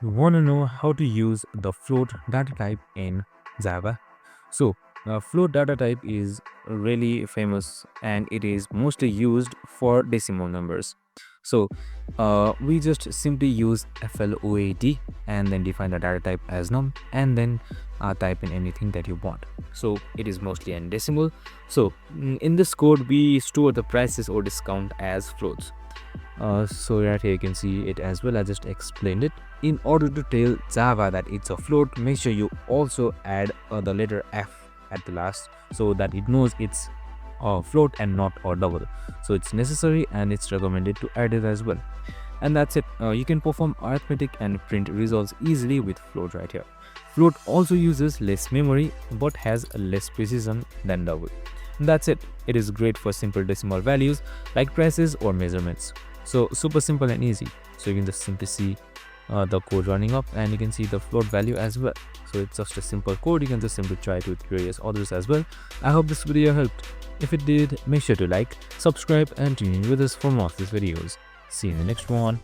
You want to know how to use the float data type in Java. So, float data type is really famous and it is mostly used for decimal numbers. So, we just simply use float and then define the data type as num and then type in anything that you want. So, it is mostly in decimal. So, in this code, we store the prices or discount as floats. So right here you can see it as well. I just explained it. In order to tell Java that it's a float, make sure you also add the letter F at the last so that it knows it's a float and not a double. So it's necessary and it's recommended to add it as well. And that's it. You can perform arithmetic and print results easily with float right here. Float also uses less memory but has less precision than double. And that's it. It is great for simple decimal values like prices or measurements. So super simple and easy. So you can just simply see the code running up and you can see the float value as well. So it's just a simple code. You can just simply try it with various others as well. I hope this video helped. If it did, make sure to like, subscribe and tune in with us for more of these videos. See you in the next one.